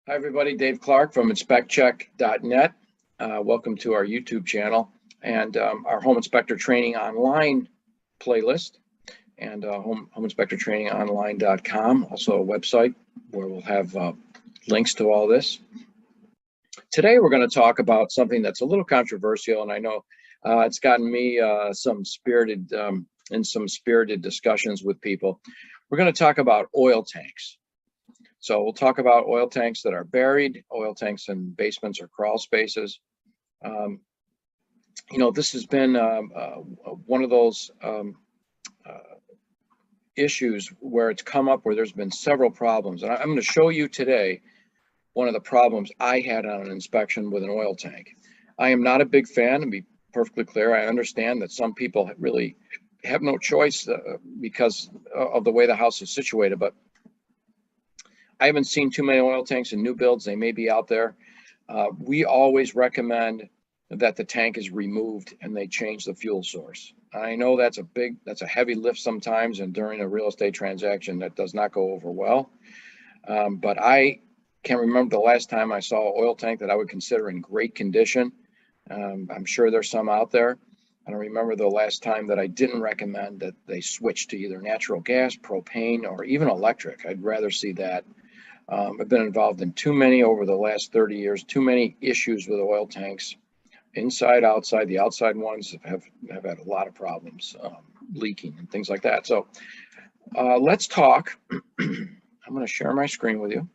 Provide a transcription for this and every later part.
Hi, everybody. Dave Clark from InspectCheck.net. Welcome to our YouTube channel and our Home Inspector Training Online playlist and HomeInspectorTrainingOnline.com, also a website where we'll have links to all this. Today, we're going to talk about something that's a little controversial, and I know it's gotten me in some spirited discussions with people. We're going to talk about oil tanks. So we'll talk about oil tanks that are buried, oil tanks in basements or crawl spaces. This has been one of those issues where it's come up where there's been several problems. And I'm going to show you today one of the problems I had on an inspection with an oil tank. I am not a big fan, to be perfectly clear. I understand that some people really have no choice because of the way the house is situated, but I haven't seen too many oil tanks in new builds. They may be out there. We always recommend that the tank is removed and they change the fuel source. I know that's a heavy lift sometimes, and during a real estate transaction that does not go over well. But I can't remember the last time I saw an oil tank that I would consider in great condition. I'm sure there's some out there. I don't remember the last time that I didn't recommend that they switch to either natural gas, propane, or even electric. I'd rather see that. I've been involved in too many over the last 30 years, too many issues with oil tanks, inside, outside. The outside ones have had a lot of problems, leaking and things like that. So let's talk. I'm going to share my screen with you.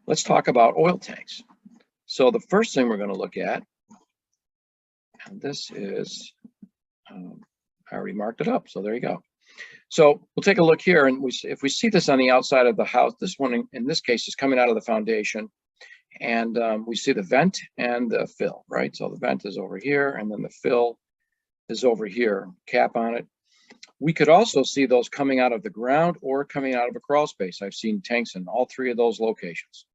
Let's talk about oil tanks. So the first thing we're going to look at, and this is, I already marked it up, so there you go. So we'll take a look here, and if we see this on the outside of the house, this one in this case is coming out of the foundation, and we see the vent and the fill, right? So the vent is over here, and then the fill is over here, cap on it. We could also see those coming out of the ground or coming out of a crawl space. I've seen tanks in all three of those locations.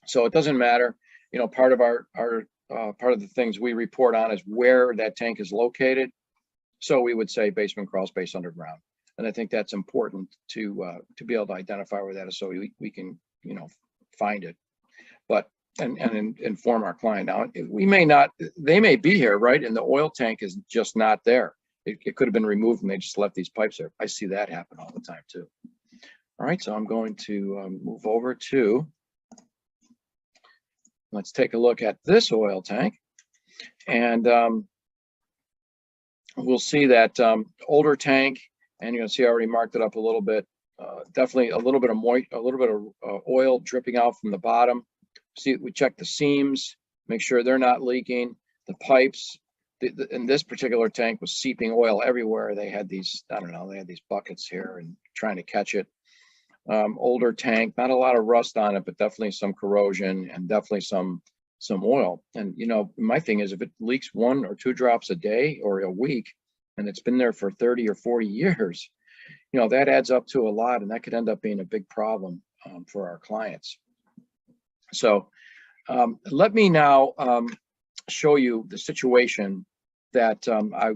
So it doesn't matter. You know, part of part of the things we report on is where that tank is located. So we would say basement, crawl space, underground. And I think that's important to be able to identify where that is, so we can, find it, but and inform our client. Now, we may not, they may be here, right? And the oil tank is just not there. It could have been removed and they just left these pipes there. I see that happen all the time too. All right, so I'm going to move over to, let's take a look at this oil tank. And we'll see that older tank, and you can see I already marked it up a little bit. Definitely a little bit of oil dripping out from the bottom. See, we check the seams, make sure they're not leaking. The pipes, in this particular tank, was seeping oil everywhere. They had these, I don't know, they had these buckets here and trying to catch it. Older tank, not a lot of rust on it, but definitely some corrosion and definitely some oil. And my thing is, if it leaks 1 or 2 drops a day or a week, and it's been there for 30 or 40 years, that adds up to a lot, and that could end up being a big problem for our clients. So let me now show you the situation that I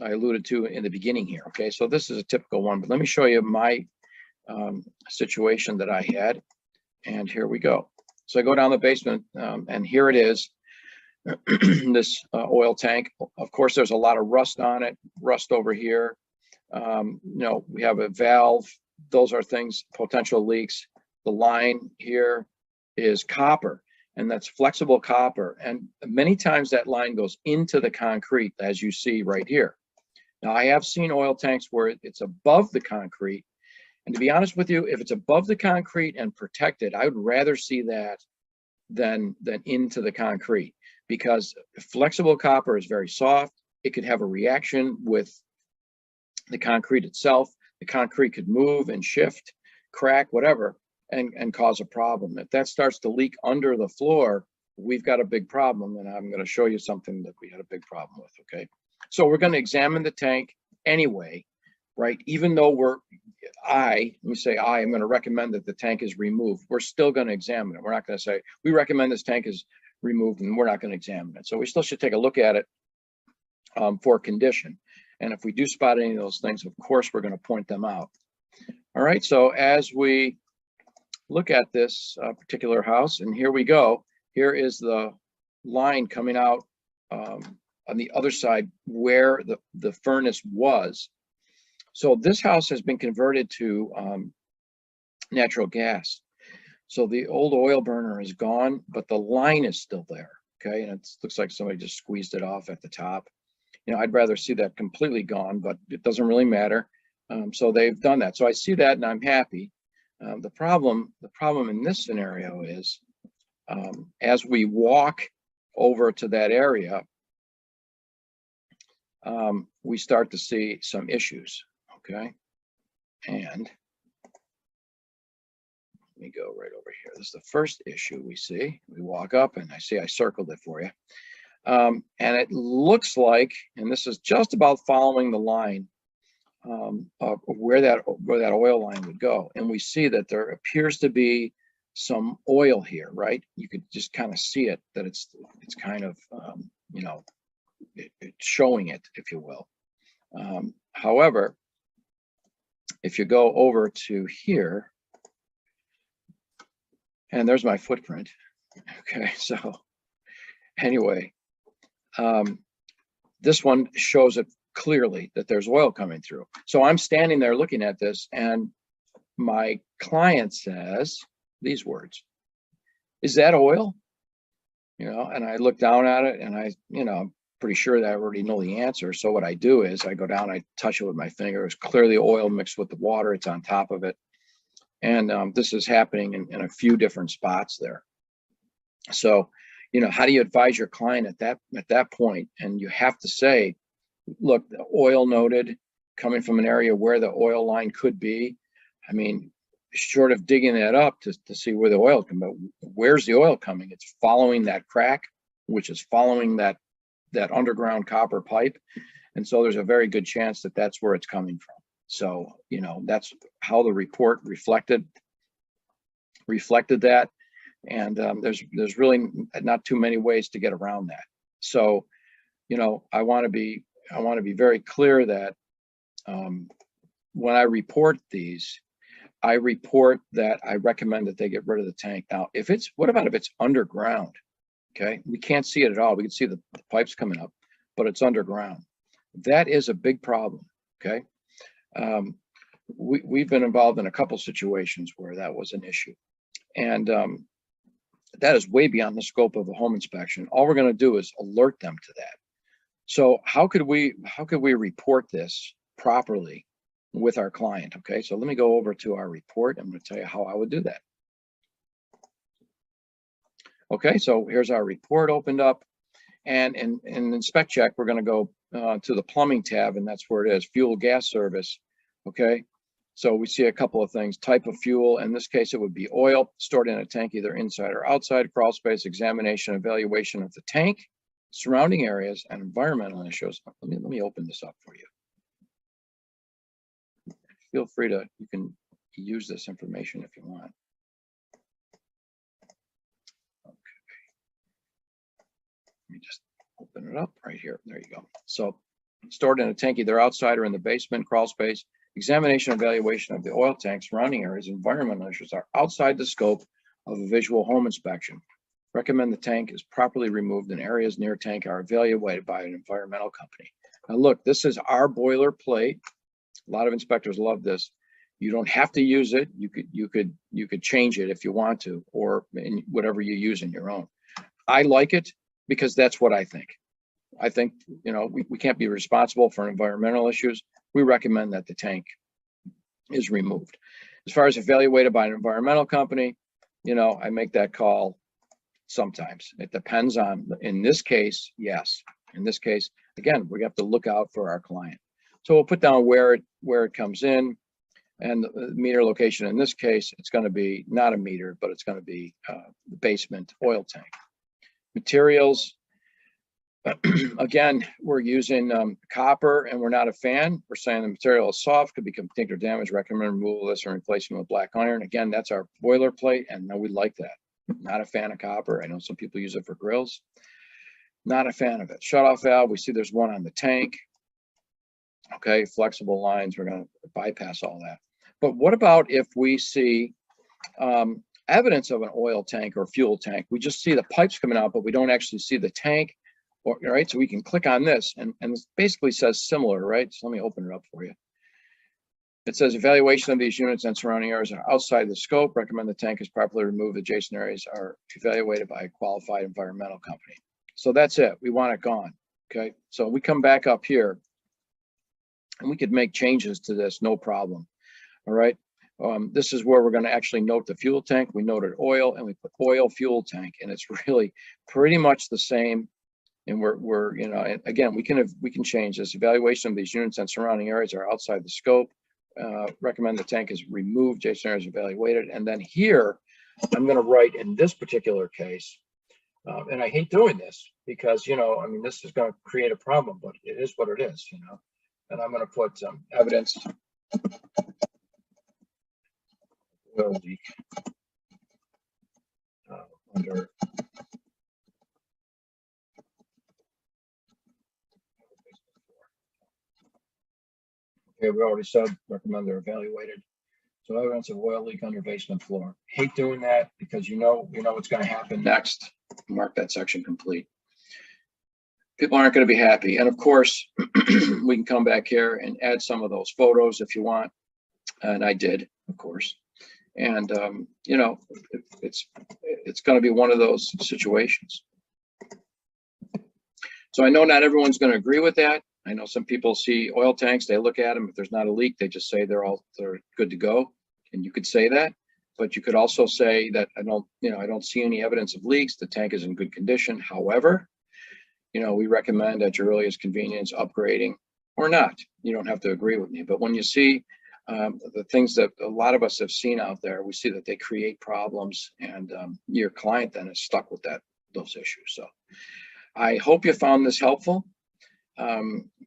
alluded to in the beginning here. Okay, so this is a typical one, but let me show you my situation that I had, and here we go. So I go down the basement, and here it is, this oil tank. Of course, there's a lot of rust on it, rust over here. We have a valve. Those are things, potential leaks. The line here is copper, and that's flexible copper. And many times that line goes into the concrete, as you see right here. Now, I have seen oil tanks where it's above the concrete. And to be honest with you, if it's above the concrete and protected, I would rather see that than into the concrete, because flexible copper is very soft. It could have a reaction with the concrete itself. The concrete could move and shift, crack, whatever, and cause a problem. If that starts to leak under the floor, we've got a big problem, and I'm going to show you something that we had a big problem with. Okay, so we're going to examine the tank anyway, right? Even though I'm going to recommend that the tank is removed, we're still going to examine it. We're not going to say, we recommend this tank is removed, and we're not going to examine it. So we still should take a look at it for condition. And if we do spot any of those things, of course, we're going to point them out. All right, so as we look at this particular house, and here we go. Here is the line coming out on the other side where the furnace was. So this house has been converted to natural gas. So the old oil burner is gone, but the line is still there. Okay, and it looks like somebody just squeezed it off at the top. You know, I'd rather see that completely gone, but it doesn't really matter. So they've done that. So I see that and I'm happy. The problem in this scenario is as we walk over to that area, we start to see some issues. Okay, and let me go right over here. This is the first issue we see. We walk up and I see I circled it for you. And it looks like, and this is just about following the line of where that oil line would go. And we see that there appears to be some oil here, right? You could just kind of see it, that it's kind of, you know, it's showing it, if you will. However, if you go over to here, and there's my footprint. Okay, so anyway, this one shows it clearly that there's oil coming through. So I'm standing there looking at this, and my client says these words: "Is that oil?" You know, and I look down at it, and I'm pretty sure that I already know the answer. So what I do is I go down, I touch it with my finger. It's clearly oil mixed with the water. It's on top of it. And this is happening in a few different spots there. So, you know, how do you advise your client at that point? And you have to say, look, the oil noted, coming from an area where the oil line could be. I mean, short of digging that up to see where the oil comes, but where's the oil coming? It's following that crack, which is following that underground copper pipe. And so there's a very good chance that that's where it's coming from. So, you know, that's how the report reflected that. And there's really not too many ways to get around that. So, you know, I want to be very clear that when I report these, I report that I recommend that they get rid of the tank. Now, what about if it's underground? Okay, we can't see it at all. We can see the pipes coming up, but it's underground. That is a big problem. Okay. We've been involved in a couple situations where that was an issue, and that is way beyond the scope of a home inspection. All we're going to do is alert them to that. So how could we report this properly with our client? Okay, so let me go over to our report. I'm going to tell you how I would do that. Okay, so here's our report opened up, and in inspect check, we're going to go to the plumbing tab, and that's where it is, fuel gas service. Okay, so we see a couple of things: type of fuel. In this case, it would be oil stored in a tank, either inside or outside, crawl space, examination, evaluation of the tank, surrounding areas, and environmental issues. Let me open this up for you. Feel free to, you can use this information if you want. Let me just open it up right here. There you go. So stored in a tank, either outside or in the basement, crawl space, examination, evaluation of the oil tank, surrounding areas, environmental issues are outside the scope of a visual home inspection. Recommend the tank is properly removed and areas near tank are evaluated by an environmental company. Now look, this is our boilerplate. A lot of inspectors love this. You don't have to use it. You could change it if you want to, or in whatever you use in your own. I like it because that's what I think. I think, you know, we can't be responsible for environmental issues. We recommend that the tank is removed. As far as evaluated by an environmental company, you know, I make that call sometimes. It depends on, in this case, yes. In this case, again, we have to look out for our client. So we'll put down where it comes in, and the meter location. In this case, it's going to be not a meter, but it's going to be the basement oil tank. Materials, again, we're using copper, and we're not a fan. We're saying the material is soft, could become kinked or damaged. Recommend removal of this and replacement with black iron. Again, that's our boilerplate, and no, we like that. Not a fan of copper. I know some people use it for grills. Not a fan of it. Shutoff valve, we see there's one on the tank. Okay, flexible lines, we're going to bypass all that. But what about if we see evidence of an oil tank or fuel tank. We just see the pipes coming out, but we don't actually see the tank. Or, right, so we can click on this, and it basically says similar, right? So let me open it up for you. It says evaluation of these units and surrounding areas are outside the scope. Recommend the tank is properly removed. Adjacent areas are evaluated by a qualified environmental company. So that's it. We want it gone. Okay. So we come back up here and we could make changes to this, no problem. All right. This is where we're going to actually note the fuel tank. We noted oil and we put oil fuel tank, and it's really pretty much the same. And we're you know, again, we can change this. Evaluation of these units and surrounding areas are outside the scope. Recommend the tank is removed, adjacent areas evaluated. And then here, I'm going to write in this particular case, and I hate doing this because, you know, I mean, this is going to create a problem, but it is what it is, you know. And I'm going to put some evidence oil leak under okay, we already said recommend they're evaluated. So evidence of oil leak under basement floor. Hate doing that because you know what's going to happen next. Mark that section complete. People aren't going to be happy. And of course, we can come back here and add some of those photos if you want. And I did, of course. And you know, it's going to be one of those situations. So I know not everyone's going to agree with that. I know some people see oil tanks, they look at them. If there's not a leak, they just say they're good to go. And you could say that, but you could also say that I don't see any evidence of leaks. The tank is in good condition. However, you know, we recommend at your earliest convenience upgrading or not. You don't have to agree with me, but when you see the things that a lot of us have seen out there, we see that they create problems, and your client then is stuck with those issues. So I hope you found this helpful.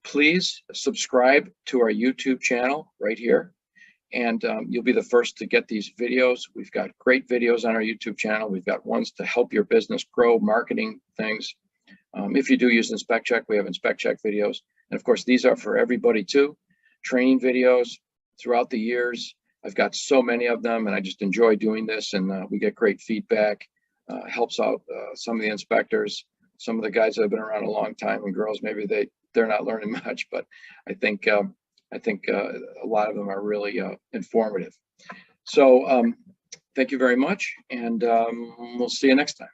Please subscribe to our YouTube channel right here, and you'll be the first to get these videos. We've got great videos on our YouTube channel. We've got ones to help your business grow, marketing things. If you do use InspecCheck, we have InspecCheck videos. And of course, these are for everybody too. Training videos throughout the years. I've got so many of them, and I just enjoy doing this, and we get great feedback. Helps out some of the inspectors. Some of the guys that have been around a long time, and girls, maybe they're not learning much, but I think a lot of them are really informative. So thank you very much, and we'll see you next time.